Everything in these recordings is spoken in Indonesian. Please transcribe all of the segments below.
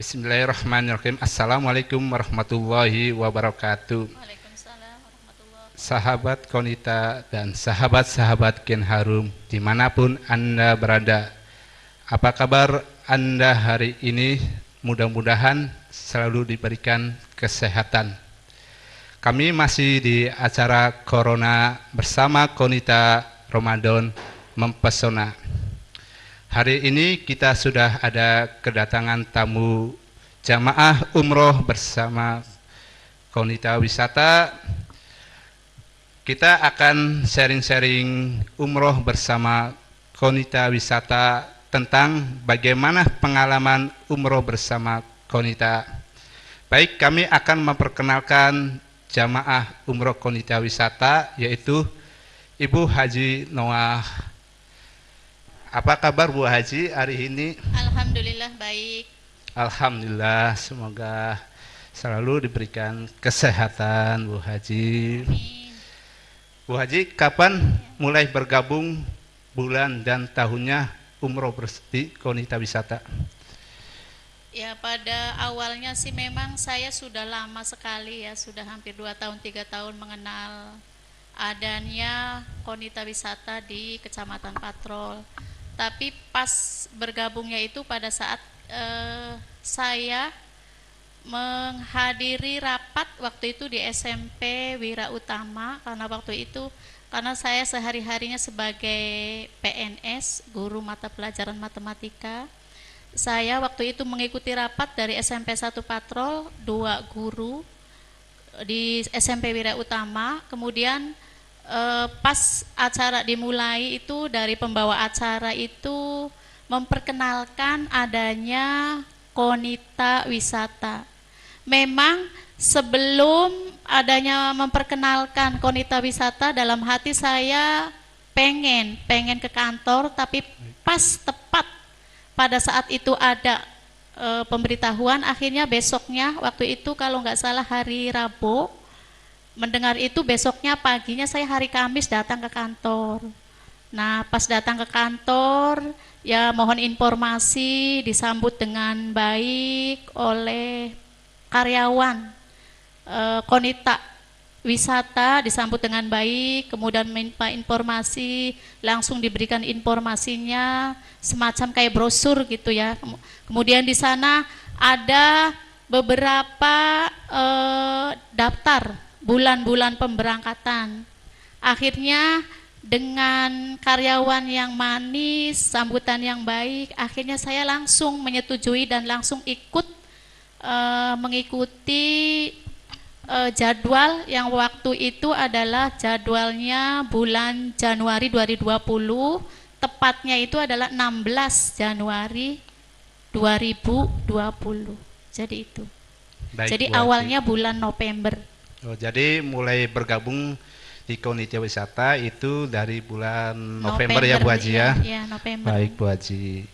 Bismillahirrahmanirrahim. Assalamualaikum warahmatullahi wabarakatuh. Waalaikumsalam warahmatullahi wabarakatuh. Sahabat Konita dan sahabat-sahabat Gen Harum dimanapun Anda berada. Apa kabar Anda hari ini? Mudah-mudahan selalu diberikan kesehatan. Kami masih di acara Corona bersama Konita Ramadan Mempesona. Hari ini kita sudah ada kedatangan tamu jamaah umroh bersama Konita Wisata. Kita akan sharing-sharing umroh bersama Konita Wisata tentang bagaimana pengalaman umroh bersama Konita. Baik, kami akan memperkenalkan jamaah umroh Konita Wisata, yaitu Ibu Haji Noah. Apa kabar Bu Haji hari ini? Alhamdulillah baik. Alhamdulillah, semoga selalu diberikan kesehatan Bu Haji. Amin. Bu Haji, kapan mulai bergabung bulan dan tahunnya umroh di Konita Wisata? Ya, pada awalnya sih memang saya sudah lama sekali ya, sudah hampir 2 tahun 3 tahun mengenal adanya Konita Wisata di Kecamatan Patrol. Tapi pas bergabungnya itu pada saat saya menghadiri rapat waktu itu di SMP Wira Utama, karena saya sehari-harinya sebagai PNS, guru mata pelajaran matematika. Saya waktu itu mengikuti rapat dari SMP 1 Patrol, 2 guru di SMP Wira Utama. Kemudian pas acara dimulai itu dari pembawa acara itu memperkenalkan adanya Konita Wisata. Memang sebelum adanya memperkenalkan Konita Wisata, dalam hati saya pengen ke kantor, tapi pas tepat pada saat itu ada pemberitahuan, akhirnya besoknya waktu itu kalau nggak salah hari Rabu, mendengar itu besoknya paginya saya hari Kamis datang ke kantor. Nah, pas datang ke kantor, ya mohon informasi, disambut dengan baik oleh karyawan Konita Wisata, disambut dengan baik, kemudian minta informasi, langsung diberikan informasinya, semacam kayak brosur gitu ya. Kemudian di sana ada beberapa daftar bulan-bulan pemberangkatan. Akhirnya dengan karyawan yang manis, sambutan yang baik, akhirnya saya langsung menyetujui dan langsung ikut mengikuti jadwal yang waktu itu adalah jadwalnya bulan Januari 2020, tepatnya itu adalah 16 Januari 2020. Jadi itu. Baik, Jadi Bu Haji. awalnya bulan November. Oh, jadi mulai bergabung di Konita Wisata itu dari bulan November ya Bu Haji ya? Iya, November. Baik Bu Haji.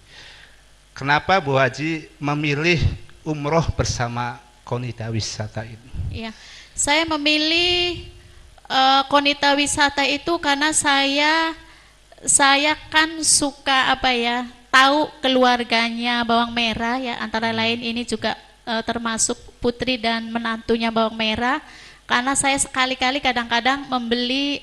Kenapa Bu Haji memilih umroh bersama Konita Wisata ini? Iya, saya memilih Konita Wisata itu karena saya kan suka tahu keluarganya Bawang Merah ya, antara lain ini juga termasuk putri dan menantunya Bawang Merah. Karena saya sekali-kali kadang-kadang membeli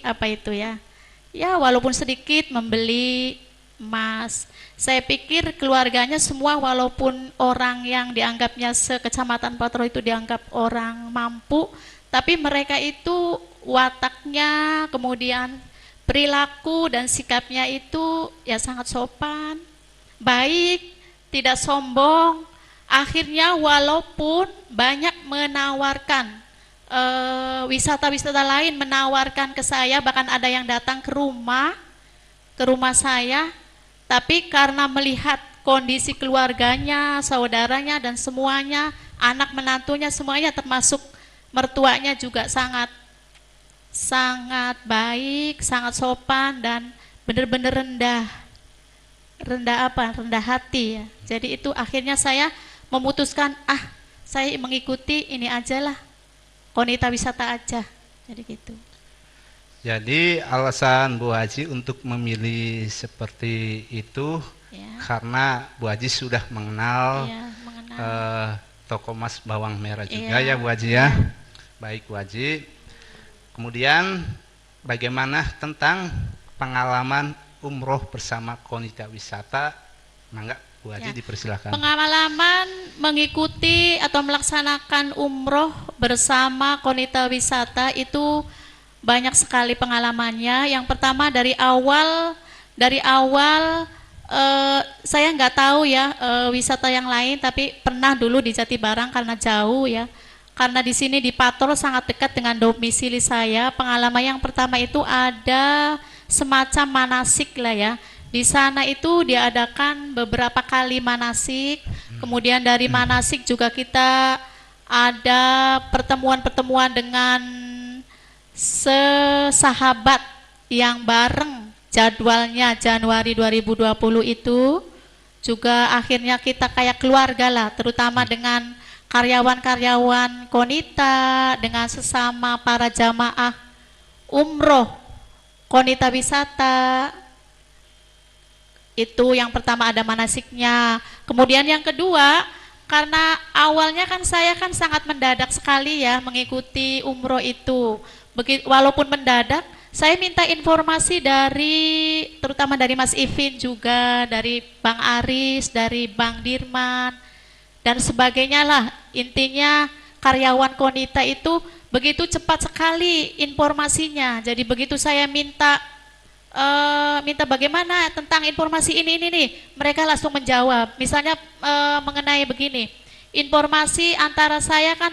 ya walaupun sedikit membeli emas. Saya pikir keluarganya semua walaupun orang yang dianggapnya sekecamatan Patrol itu dianggap orang mampu, tapi mereka itu wataknya, kemudian perilaku dan sikapnya itu ya sangat sopan, baik, tidak sombong. Akhirnya walaupun banyak menawarkan wisata-wisata lain menawarkan ke saya, bahkan ada yang datang ke rumah saya, tapi karena melihat kondisi keluarganya, saudaranya dan semuanya, anak menantunya semuanya termasuk mertuanya juga sangat baik, sangat sopan dan benar-benar rendah hati ya. Jadi itu akhirnya saya memutuskan saya mengikuti ini aja lah, Konita Wisata aja, jadi gitu. Jadi alasan Bu Haji untuk memilih seperti itu Ya. karena Bu Haji sudah mengenal Iya, mengenal toko emas bawang merah juga ya Bu Haji Iya. ya. Baik Bu Haji. Kemudian bagaimana tentang pengalaman umroh bersama Konita Wisata? Mangga Bu Haji Ya. dipersilakan. Pengalaman mengikuti atau melaksanakan umroh bersama Konita Wisata itu banyak sekali pengalamannya. Yang pertama dari awal saya nggak tahu ya wisata yang lain, tapi pernah dulu di Jatibarang karena jauh ya. Karena di sini di Pator sangat dekat dengan domisili saya. Pengalaman yang pertama itu ada semacam manasik lah ya. Di sana itu diadakan beberapa kali manasik. Kemudian dari manasik juga kita ada pertemuan-pertemuan dengan sesahabat yang bareng jadwalnya Januari 2020 itu. Juga akhirnya kita kayak keluarga lah, terutama dengan karyawan-karyawan Konita, dengan sesama para jamaah umroh Konita Wisata. Itu yang pertama ada manasiknya. Kemudian yang kedua, karena awalnya kan saya kan sangat mendadak sekali ya mengikuti umroh itu. Walaupun mendadak, saya minta informasi dari terutama dari Mas Ivin juga, dari Bang Aris, dari Bang Dirman dan sebagainya lah. Intinya karyawan Konita itu begitu cepat sekali informasinya. Jadi begitu saya minta bagaimana tentang informasi ini nih, mereka langsung menjawab. Misalnya mengenai begini, informasi antara saya kan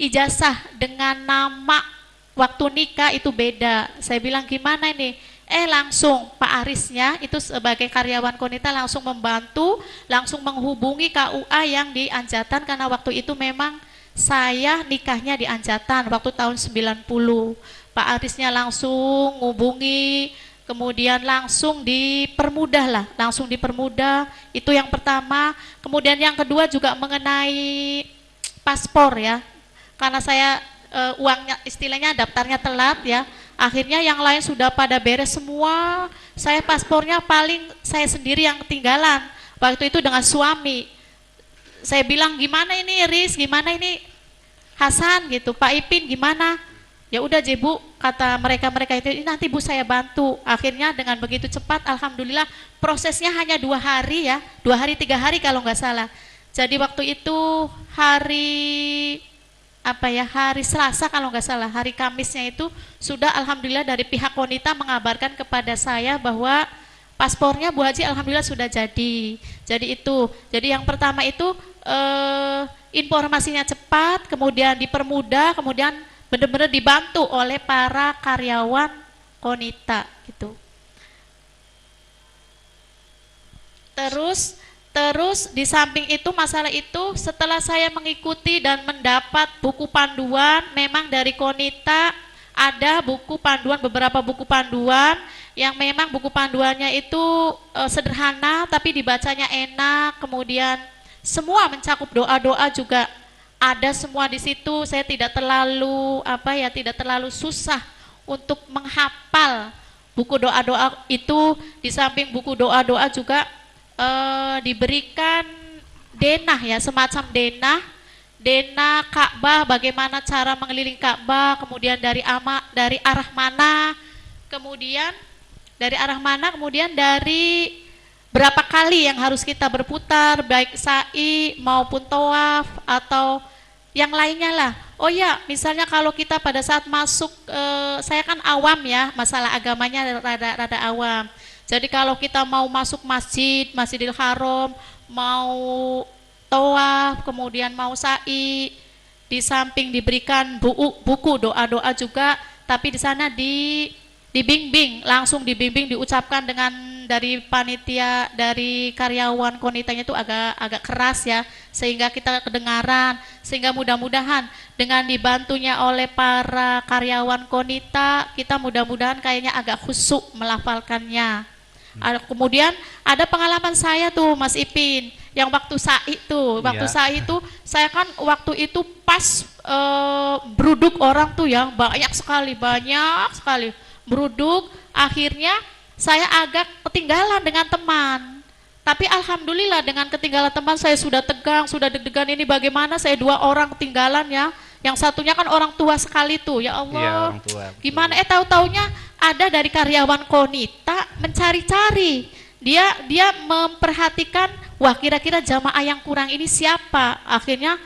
ijazah dengan nama waktu nikah itu beda. Saya bilang gimana ini? Langsung Pak Arisnya itu sebagai karyawan Konita langsung membantu, langsung menghubungi KUA yang di Anjatan, karena waktu itu memang saya nikahnya di Anjatan waktu tahun 90. Pak Arisnya langsung hubungi, kemudian langsung dipermudah, itu yang pertama. Kemudian yang kedua juga mengenai paspor ya, karena saya uangnya istilahnya daftarnya telat ya, akhirnya yang lain sudah pada beres semua, saya paspornya paling saya sendiri yang ketinggalan waktu itu dengan suami. Saya bilang gimana ini Riz, gimana ini Hasan gitu, Pak Ipin gimana? Ya udah Bu, kata mereka itu, ini nanti Bu saya bantu. Akhirnya dengan begitu cepat, alhamdulillah prosesnya hanya 2 hari ya, 2 hari 3 hari kalau nggak salah. Jadi waktu itu hari Selasa kalau nggak salah, hari Kamisnya itu sudah alhamdulillah dari pihak Konita mengabarkan kepada saya bahwa paspornya Bu Haji alhamdulillah sudah jadi. Jadi yang pertama itu informasinya cepat, kemudian dipermudah, kemudian benar-benar dibantu oleh para karyawan Konita gitu. Terus di samping itu masalah itu, setelah saya mengikuti dan mendapat buku panduan, memang dari Konita ada buku panduan, beberapa buku panduan yang memang buku panduannya itu sederhana tapi dibacanya enak, kemudian semua mencakup doa-doa juga ada semua di situ. Saya tidak terlalu susah untuk menghafal buku doa-doa itu. Di samping buku doa-doa juga diberikan denah ya, semacam denah Ka'bah, bagaimana cara mengelilingi Ka'bah, kemudian dari arah mana, kemudian dari berapa kali yang harus kita berputar, baik sa'i maupun tawaf atau yang lainnya lah. Oh ya, misalnya kalau kita pada saat masuk, saya kan awam ya, masalah agamanya rada awam. Jadi kalau kita mau masuk Masjidil Haram, mau tawaf, kemudian mau sa'i, di samping diberikan buku doa-doa juga, tapi di sana dibimbing, langsung dibimbing, diucapkan dengan dari panitia, dari karyawan Konitanya itu agak keras ya, sehingga kita kedengaran, sehingga mudah-mudahan dengan dibantunya oleh para karyawan Konita, kita mudah-mudahan kayaknya agak khusyuk melafalkannya. Kemudian ada pengalaman saya tuh Mas Ipin, yang waktu sa'i itu, saya kan waktu itu pas beruduk orang tuh ya, banyak sekali beruduk, akhirnya saya agak ketinggalan dengan teman, Tapi alhamdulillah dengan ketinggalan teman saya sudah tegang, sudah deg-degan, ini bagaimana saya 2 orang ketinggalan ya. Yang satunya kan orang tua sekali tuh, ya Iya, Allah. orang tua. Betul. Gimana tahu-taunya ada dari karyawan Konita mencari-cari. Dia memperhatikan, wah kira-kira jamaah yang kurang ini siapa. Akhirnya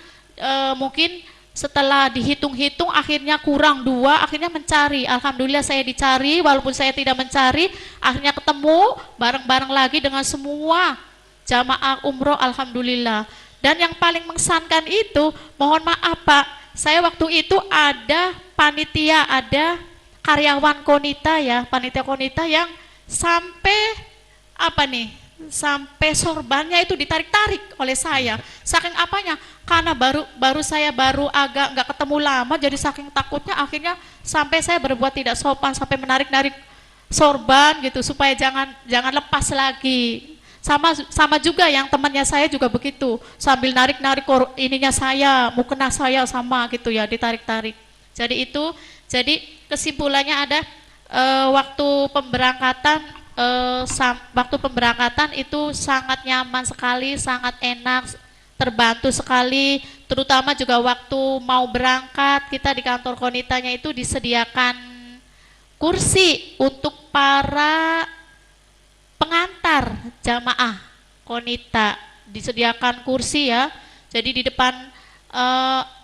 mungkin setelah dihitung-hitung akhirnya kurang 2, akhirnya mencari. Alhamdulillah saya dicari, walaupun saya tidak mencari, akhirnya ketemu bareng-bareng lagi dengan semua jamaah umroh, alhamdulillah. Dan yang paling mengesankan itu, mohon maaf Pak, saya waktu itu ada panitia, ada karyawan Konita ya, panitia Konita yang sampai apa nih, sampai sorbannya itu ditarik-tarik oleh saya. Saking apanya? Karena saya baru agak nggak ketemu lama, jadi saking takutnya akhirnya sampai saya berbuat tidak sopan, sampai menarik-narik sorban gitu supaya jangan lepas lagi. Sama juga yang temannya saya juga begitu, sambil narik-narik ininya saya, mukena saya sama gitu ya, ditarik-tarik. Jadi kesimpulannya ada waktu pemberangkatan itu sangat nyaman sekali, sangat enak, terbantu sekali, terutama juga waktu mau berangkat kita di kantor Konitanya itu disediakan kursi untuk para pengantar jamaah Konita, disediakan kursi ya. Jadi di depan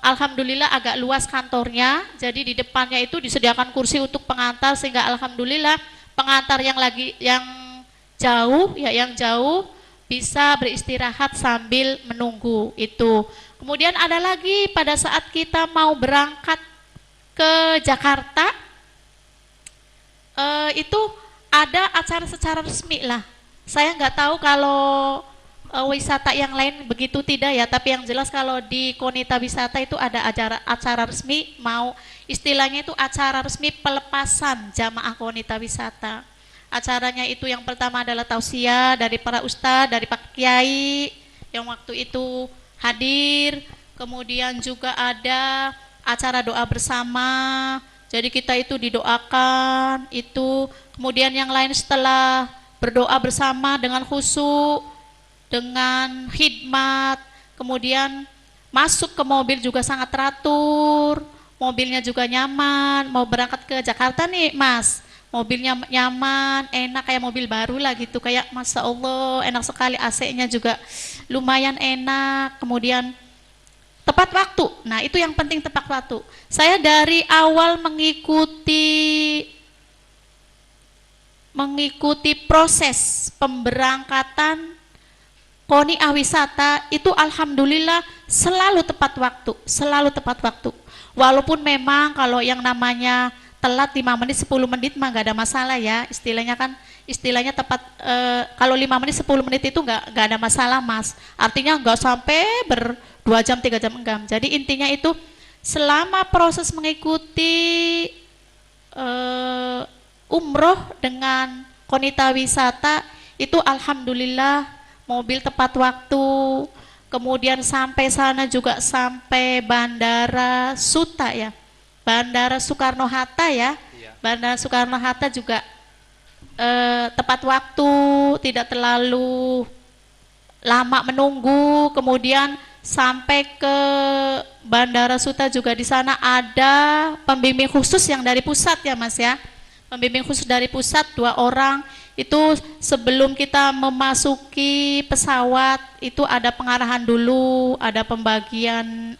alhamdulillah agak luas kantornya, jadi di depannya itu disediakan kursi untuk pengantar, sehingga alhamdulillah pengantar yang jauh bisa beristirahat sambil menunggu itu. Kemudian ada lagi pada saat kita mau berangkat ke Jakarta, itu ada acara secara resmi lah. Saya nggak tahu kalau wisata yang lain begitu tidak ya, tapi yang jelas kalau di Konita Wisata itu ada acara resmi, mau istilahnya itu acara resmi pelepasan jamaah Konita Wisata. Acaranya itu yang pertama adalah tausiah dari para ustadz, dari Pak Kiai yang waktu itu hadir. Kemudian juga ada acara doa bersama, jadi kita itu didoakan itu. Kemudian yang lain setelah berdoa bersama dengan khusyuk, dengan khidmat, kemudian masuk ke mobil juga sangat teratur, mobilnya juga nyaman. Mau berangkat ke Jakarta nih Mas, mobilnya nyaman, enak kayak mobil baru lah gitu, kayak Masya Allah enak sekali, AC-nya juga lumayan enak. Kemudian tepat waktu, nah itu yang penting, tepat waktu. Saya dari awal mengikuti proses pemberangkatan Koniah Wisata itu alhamdulillah selalu tepat waktu. Walaupun memang kalau yang namanya telat 5 menit 10 menit mah nggak ada masalah ya, istilahnya tepat, kalau 5 menit 10 menit itu nggak ada masalah Mas, artinya nggak sampai 2 jam 3 jam, enggak. Jadi intinya itu selama proses mengikuti umroh dengan Konita Wisata itu alhamdulillah mobil tepat waktu. Kemudian sampai sana juga sampai Bandara Suta ya, Bandara Soekarno-Hatta ya, Bandara Soekarno-Hatta juga tepat waktu, tidak terlalu lama menunggu. Kemudian sampai ke Bandara Suta juga di sana ada pembimbing khusus yang dari pusat ya Mas ya, pembimbing khusus dari pusat 2 orang. Itu sebelum kita memasuki pesawat itu ada pengarahan dulu, ada pembagian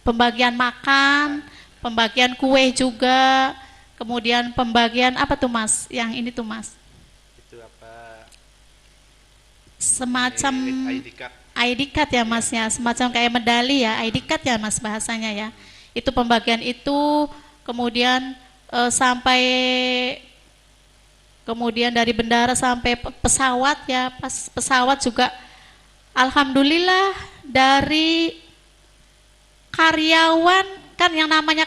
pembagian makan, pembagian kue juga, kemudian pembagian apa tuh Mas, yang ini tuh Mas, itu apa, semacam ID card ya Mas ya, semacam kayak medali ya, ID card ya Mas bahasanya ya. Itu pembagian itu, kemudian kemudian dari bandara sampai pesawat ya, pas pesawat juga alhamdulillah dari karyawan kan yang namanya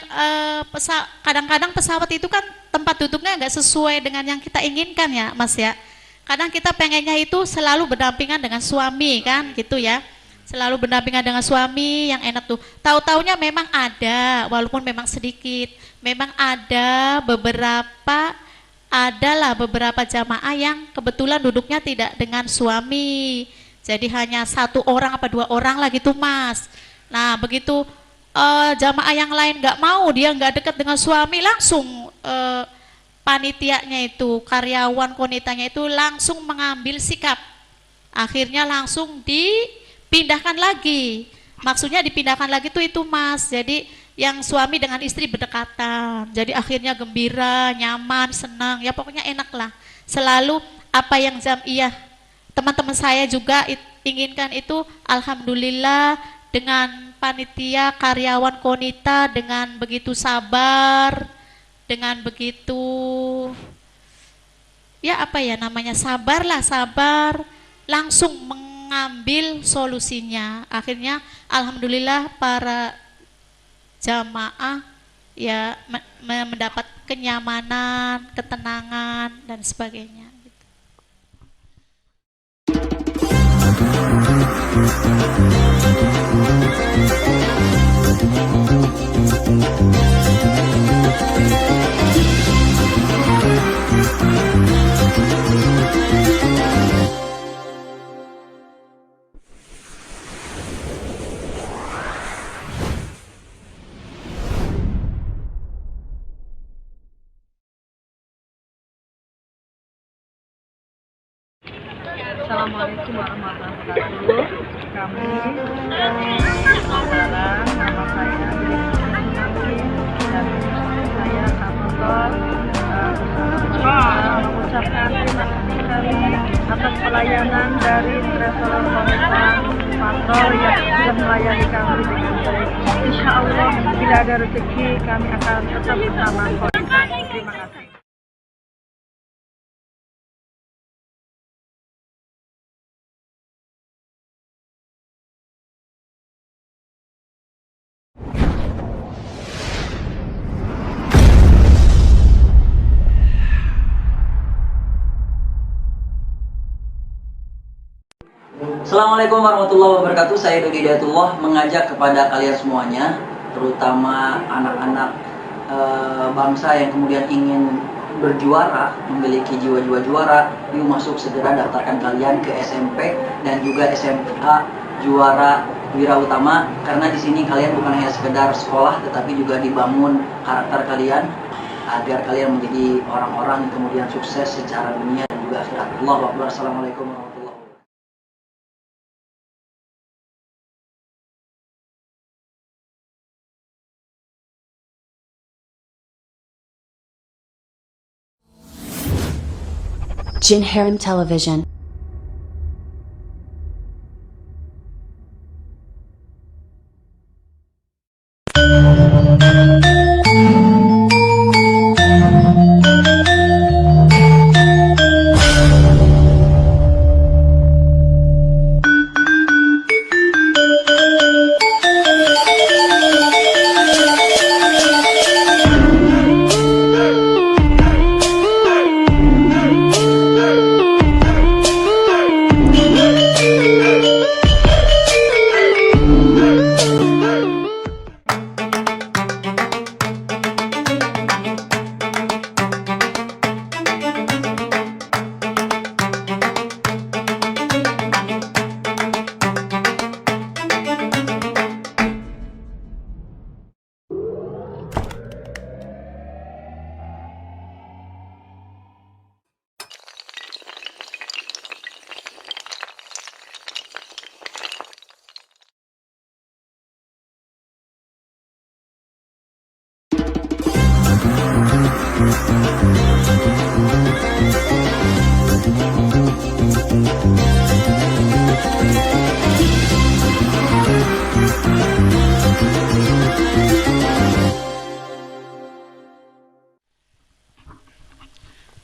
kadang-kadang pesawat itu kan tempat duduknya nggak sesuai dengan yang kita inginkan ya Mas ya. Kadang kita pengennya itu selalu berdampingan dengan suami kan gitu ya, selalu berdampingan dengan suami yang enak tuh. Tahu-taunya memang ada, walaupun memang sedikit, memang ada beberapa adalah beberapa jamaah yang kebetulan duduknya tidak dengan suami, jadi hanya satu orang apa dua orang lah gitu Mas. Nah begitu jamaah yang lain nggak mau, dia nggak dekat dengan suami, langsung panitianya itu, karyawan konitanya itu langsung mengambil sikap, akhirnya langsung dipindahkan lagi. Maksudnya dipindahkan lagi tuh itu Mas, jadi yang suami dengan istri berdekatan, jadi akhirnya gembira, nyaman, senang, ya pokoknya enak lah. Selalu apa yang jamiah teman-teman saya juga inginkan itu, alhamdulillah dengan panitia karyawan konita dengan begitu sabar, dengan begitu ya apa ya namanya, sabar lah, sabar, langsung mengambil solusinya. Akhirnya alhamdulillah para jamaah ya mendapat kenyamanan, ketenangan dan sebagainya gitu. Assalamualaikum warahmatullahi wabarakatuh. Kami saudara, nama saya Sunarti dan saya Kapolres mengucapkan terima kasih kami atas pelayanan dari travel Komitmen Patrol yang sudah melayani kami dengan baik. Insya Allah bila ada rezeki kami akan tetap bersama Komitmen. Terima kasih. Assalamualaikum warahmatullahi wabarakatuh. Saya Dodi Hidayatullah mengajak kepada kalian semuanya, terutama anak-anak bangsa yang kemudian ingin berjuara, memiliki jiwa-jiwa juara, yuk masuk segera daftarkan kalian ke SMP dan juga SMA Juara Wira Utama, karena di sini kalian bukan hanya sekedar sekolah, tetapi juga dibangun karakter kalian agar kalian menjadi orang-orang yang kemudian sukses secara dunia dan juga akhirat. Allahu Akbar. Assalamualaikum warahmatullahi wabarakatuh. Jin Harem Television.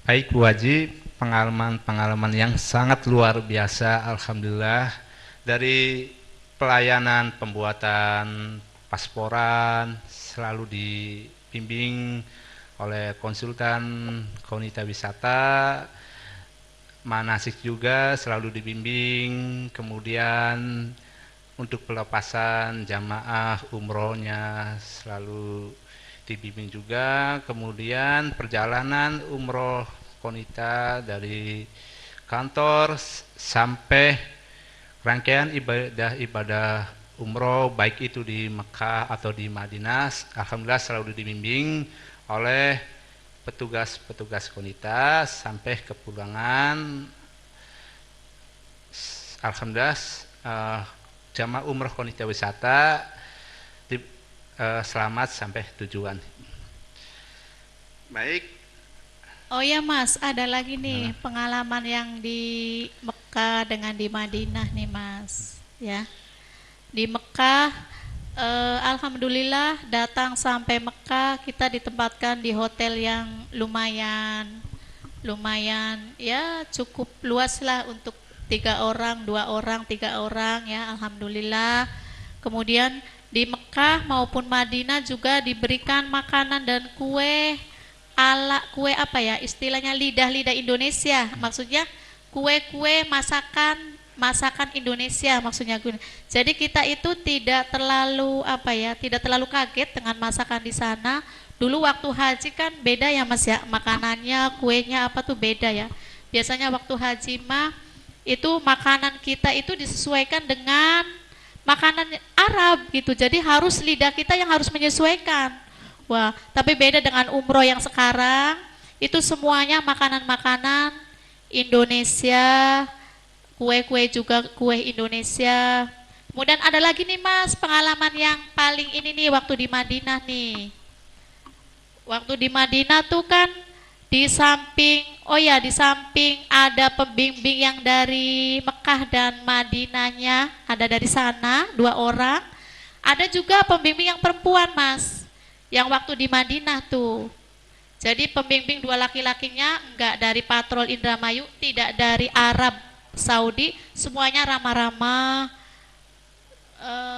Baik Bu Haji, pengalaman-pengalaman yang sangat luar biasa, alhamdulillah, dari pelayanan pembuatan pasporan selalu dibimbing oleh konsultan Konita Wisata, manasik juga selalu dibimbing, kemudian untuk pelepasan jamaah umrohnya selalu dibimbing juga. Kemudian perjalanan umroh Konita dari kantor sampai rangkaian ibadah umroh baik itu di Mekah atau di Madinah, alhamdulillah selalu dibimbing oleh petugas-petugas Konita sampai kepulangan. Alhamdulillah jamaah umroh Konita Wisata selamat sampai tujuan. Baik. Oh ya Mas, ada lagi nih pengalaman yang di Mekah dengan di Madinah nih Mas, ya. Di Mekah, alhamdulillah datang sampai Mekah kita ditempatkan di hotel yang lumayan ya cukup luas lah untuk 3 orang, 2 orang, 3 orang ya, alhamdulillah. Kemudian di Mekah maupun Madinah juga diberikan makanan dan kue apa ya istilahnya, lidah Indonesia, maksudnya kue-kue masakan Indonesia maksudnya. Jadi kita itu tidak terlalu kaget dengan masakan di sana. Dulu waktu haji kan beda ya Mas ya, makanannya, kuenya apa tuh beda ya. Biasanya waktu haji mah itu makanan kita itu disesuaikan dengan makanan Arab gitu. Jadi harus lidah kita yang harus menyesuaikan. Wah, tapi beda dengan umroh yang sekarang, itu semuanya makanan-makanan Indonesia, kue-kue juga kue Indonesia. Kemudian ada lagi nih Mas, pengalaman yang paling ini nih waktu di Madinah nih. Waktu di Madinah tuh kan di samping ada pembimbing yang dari Mekah dan Madinahnya, ada dari sana 2 orang. Ada juga pembimbing yang perempuan Mas, yang waktu di Madinah tuh. Jadi pembimbing 2 laki-lakinya enggak dari patrol Indramayu, tidak dari Arab Saudi, semuanya ramah-ramah,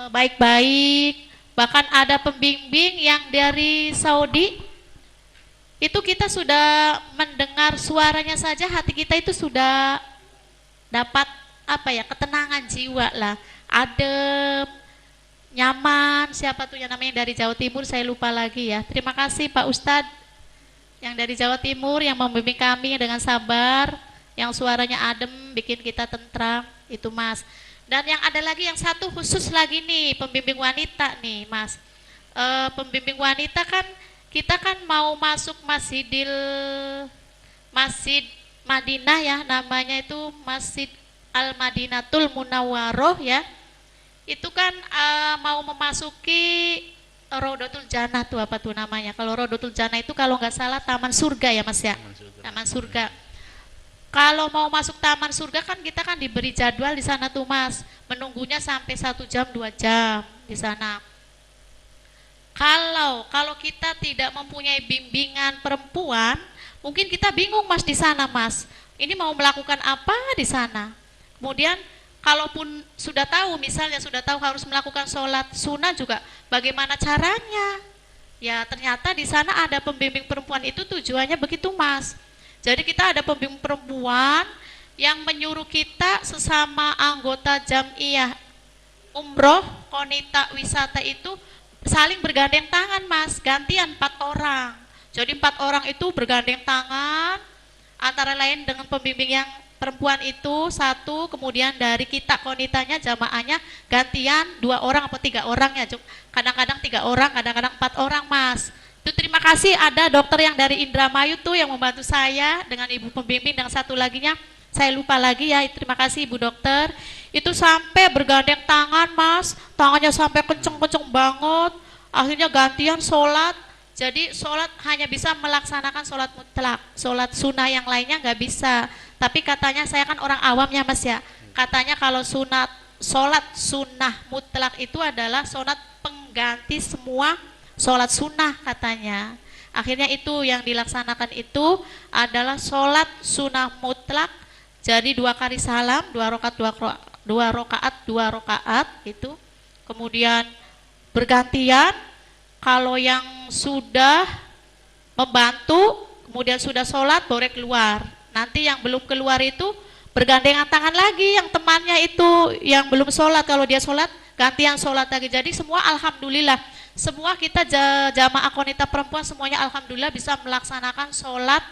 baik-baik. Bahkan ada pembimbing yang dari Saudi, itu kita sudah mendengar suaranya saja hati kita itu sudah dapat ketenangan jiwa lah, adem, nyaman. Siapa tuh yang namanya dari Jawa Timur, saya lupa lagi ya. Terima kasih Pak Ustadz yang dari Jawa Timur yang membimbing kami dengan sabar, yang suaranya adem, bikin kita tentram, itu Mas. Dan yang ada lagi yang satu khusus lagi nih, pembimbing wanita nih Mas. Pembimbing wanita kan kita kan mau masuk Masjid Madinah ya, namanya itu Masjid Al-Madinatul Munawwaroh ya. Itu kan mau memasuki Rodotul Jannah tuh, apa tuh namanya? Kalau Rodotul Jannah itu kalau nggak salah Taman Surga ya Mas ya? Taman Surga. Kalau mau masuk Taman Surga kan kita kan diberi jadwal di sana tuh Mas. Menunggunya sampai 1 jam 2 jam di sana. Kalau kita tidak mempunyai bimbingan perempuan, mungkin kita bingung Mas di sana Mas. Ini mau melakukan apa di sana? Kemudian kalaupun sudah tahu, misalnya sudah tahu harus melakukan sholat sunnah juga, bagaimana caranya? Ya ternyata di sana ada pembimbing perempuan, itu tujuannya begitu Mas. Jadi kita ada pembimbing perempuan yang menyuruh kita sesama anggota Jam'iyah Umroh Konita Wisata itu saling bergandeng tangan Mas, gantian 4 orang. Jadi 4 orang itu bergandeng tangan, antara lain dengan pembimbing yang perempuan itu 1, kemudian dari kita konitanya jamaahnya gantian 2 orang atau 3 orang ya, kadang-kadang 3 orang, kadang-kadang 4 orang Mas. Itu terima kasih ada dokter yang dari Indramayu tuh yang membantu saya dengan ibu pembimbing, dan satu laginya saya lupa lagi ya, terima kasih ibu dokter. Itu sampai bergandeng tangan Mas, tangannya sampai kenceng-kenceng banget, akhirnya gantian sholat. Jadi sholat hanya bisa melaksanakan sholat mutlak, sholat sunnah yang lainnya nggak bisa. Tapi katanya, saya kan orang awam ya Mas ya, katanya kalau sholat sunnah mutlak itu adalah sholat pengganti semua sholat sunnah katanya. Akhirnya itu yang dilaksanakan itu adalah sholat sunnah mutlak. Jadi 2 kali salam, 2 rakaat gitu. Kemudian bergantian, kalau yang sudah membantu kemudian sudah sholat boleh keluar. Nanti yang belum keluar itu bergandengan tangan lagi, yang temannya itu yang belum sholat, kalau dia sholat gantian sholat lagi. Jadi semua alhamdulillah semua kita jamaah konita perempuan semuanya alhamdulillah bisa melaksanakan sholat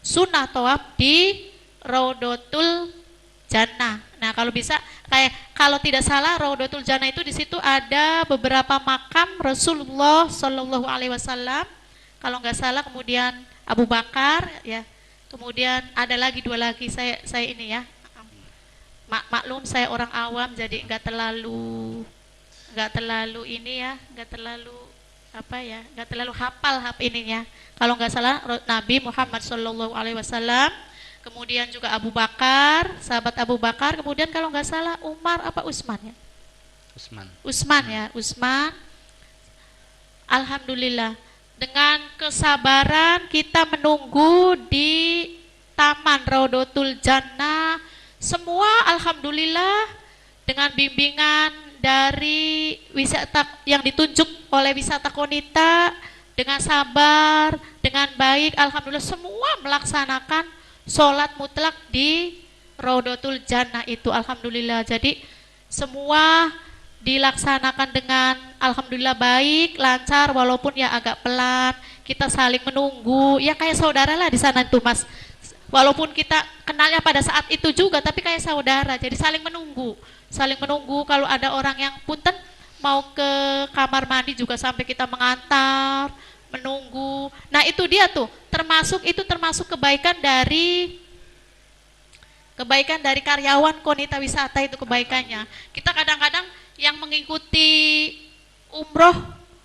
sunnah tawaf di Raudatul Jannah. Nah, kalau bisa kalau tidak salah Raudatul Jannah itu di situ ada beberapa makam Rasulullah Shallallahu Alaihi Wasallam. Kalau nggak salah kemudian Abu Bakar ya. Kemudian ada lagi 2 lagi saya ini ya. Maklum saya orang awam jadi nggak terlalu ini ya, nggak terlalu hafal ininya. Kalau nggak salah Nabi Muhammad Shallallahu Alaihi Wasallam, kemudian juga Abu Bakar, sahabat Abu Bakar, kemudian kalau nggak salah Umar apa Utsman ya? Utsman. Alhamdulillah dengan kesabaran kita menunggu di Taman Raudatul Jannah, semua alhamdulillah dengan bimbingan dari wisata yang ditunjuk oleh wisata Konita dengan sabar, dengan baik, alhamdulillah semua melaksanakan sholat mutlak di Raudatul Jannah itu alhamdulillah. Jadi semua dilaksanakan dengan alhamdulillah baik, lancar, walaupun ya agak pelan, kita saling menunggu, ya kayak saudara lah di sana itu Mas. Walaupun kita kenalnya pada saat itu juga, tapi kayak saudara, jadi saling menunggu kalau ada orang yang punten mau ke kamar mandi juga sampai kita mengantar, menunggu. Nah itu dia tuh, termasuk kebaikan dari karyawan Konita Wisata itu kebaikannya. Kita kadang-kadang yang mengikuti umroh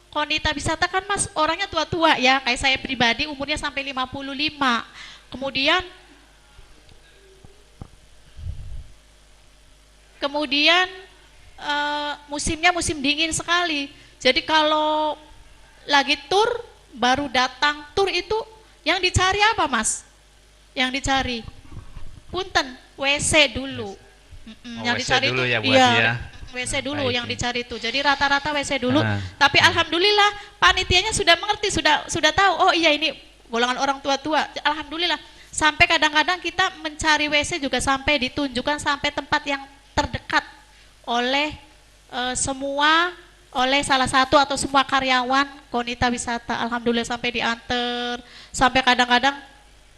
Konita Wisata kan Mas orangnya tua-tua ya, kayak saya pribadi umurnya sampai 55. Kemudian musimnya musim dingin sekali. Jadi kalau lagi tur, baru datang tur itu yang dicari apa Mas? Yang dicari punten WC dulu. Yang dicari dulu itu ya buat dia. WC dulu Baik, yang ya. dicari itu. Jadi rata-rata WC dulu. Tapi alhamdulillah panitianya sudah mengerti, sudah tahu. Oh iya ini golongan orang tua-tua. Alhamdulillah. Sampai kadang-kadang kita mencari WC juga sampai ditunjukkan sampai tempat yang terdekat oleh oleh salah satu atau semua karyawan Konita Wisata. Alhamdulillah sampai diantar, sampai kadang-kadang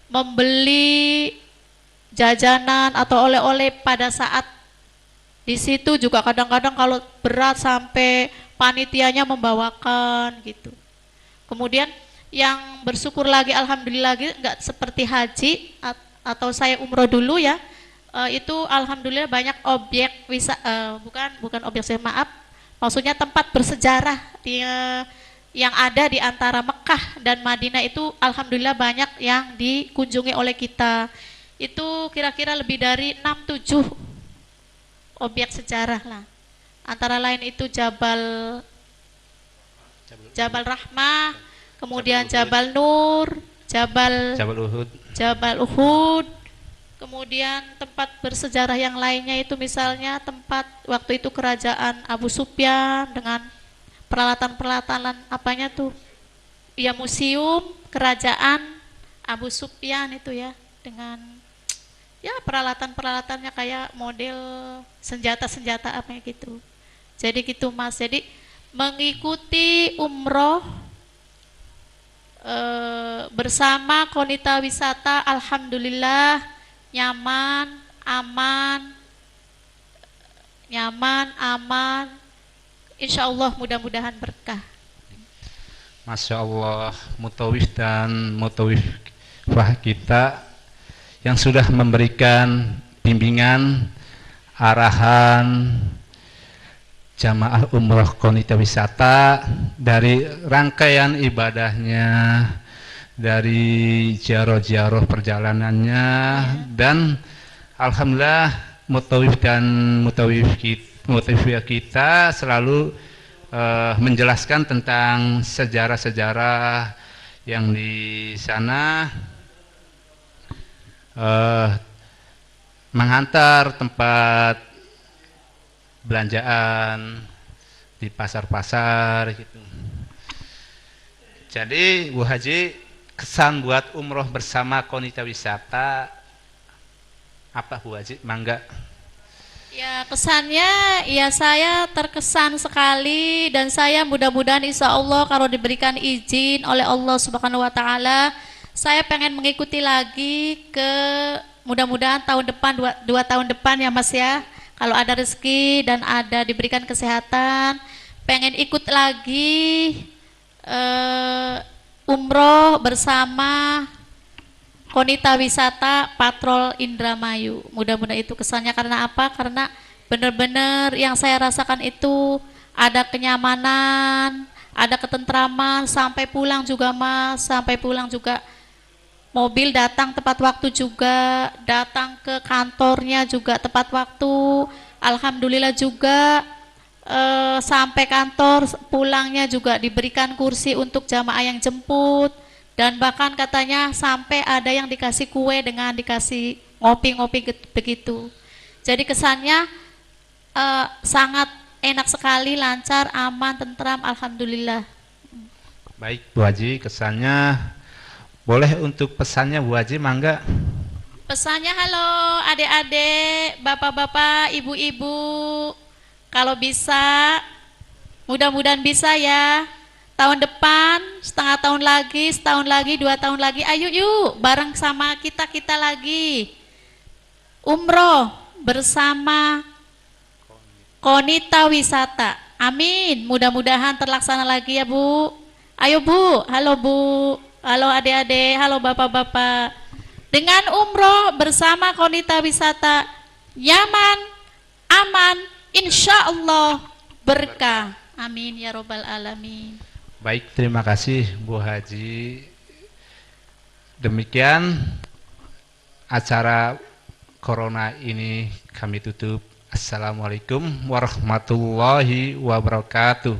membeli jajanan atau oleh-oleh pada saat di situ juga kadang-kadang kalau berat sampai panitianya membawakan gitu. Kemudian yang bersyukur lagi alhamdulillah lagi nggak seperti haji atau saya umroh dulu ya, itu alhamdulillah banyak objek bukan objek, saya maaf, maksudnya tempat bersejarah yang ada di antara Mekah dan Madinah itu alhamdulillah banyak yang dikunjungi oleh kita. Itu kira-kira lebih dari 6-7 objek sejarah lah. Antara lain itu Jabal Rahmah, kemudian Jabal Nur, Jabal Uhud, kemudian tempat bersejarah yang lainnya itu misalnya tempat waktu itu kerajaan Abu Sufyan dengan peralatan apanya tuh? Ya museum kerajaan Abu Sufyan itu ya, dengan ya peralatan-peralatannya kayak model senjata-senjata apa gitu. Jadi gitu Mas. Jadi mengikuti umroh bersama Konita Wisata alhamdulillah nyaman, aman. Insya Allah mudah-mudahan berkah. Masya Allah, mutawif dan mutawifah kita yang sudah memberikan bimbingan, arahan jamaah umroh Konita Wisata dari rangkaian ibadahnya, dari ziarah-ziarah perjalanannya, dan alhamdulillah mutawif dan mutawifah kita selalu menjelaskan tentang sejarah-sejarah yang di sana, menghantar tempat belanjaan di pasar-pasar gitu. Jadi Bu Haji, kesan buat umroh bersama Konita Wisata apa Bu Haji? Mangga. Ya, kesannya ya saya terkesan sekali dan saya mudah-mudahan insya Allah kalau diberikan izin oleh Allah Subhanahu wa taala, saya pengen mengikuti lagi ke mudah-mudahan tahun depan dua tahun depan ya Mas ya. Kalau ada rezeki dan ada diberikan kesehatan, pengen ikut lagi umroh bersama Konita Wisata Patrol Indramayu. Mudah-mudahan itu kesannya karena apa? Karena benar-benar yang saya rasakan itu ada kenyamanan, ada ketentraman, sampai pulang juga Mas, sampai pulang juga mobil datang tepat waktu juga, datang ke kantornya juga tepat waktu. Alhamdulillah juga sampai kantor pulangnya juga diberikan kursi untuk jamaah yang jemput. Dan bahkan katanya sampai ada yang dikasih kue dengan dikasih ngopi-ngopi begitu. Jadi kesannya sangat enak sekali, lancar, aman, tentram, alhamdulillah. Baik Bu Haji, kesannya boleh untuk pesannya Bu Haji, mangga. Pesannya halo adik-adik, bapak-bapak, ibu-ibu, kalau bisa, mudah-mudahan bisa ya. Tahun depan, setahun lagi, 2 tahun lagi, ayo yuk bareng sama kita lagi umroh bersama Konita Wisata. Amin, mudah-mudahan terlaksana lagi ya Bu. Ayo Bu, halo adik-adik, halo bapak-bapak. Dengan umroh bersama Konita Wisata, nyaman, aman, insya Allah berkah. Amin ya robbal alamin. Baik, terima kasih Bu Haji. Demikian acara Corona ini kami tutup. Assalamualaikum warahmatullahi wabarakatuh.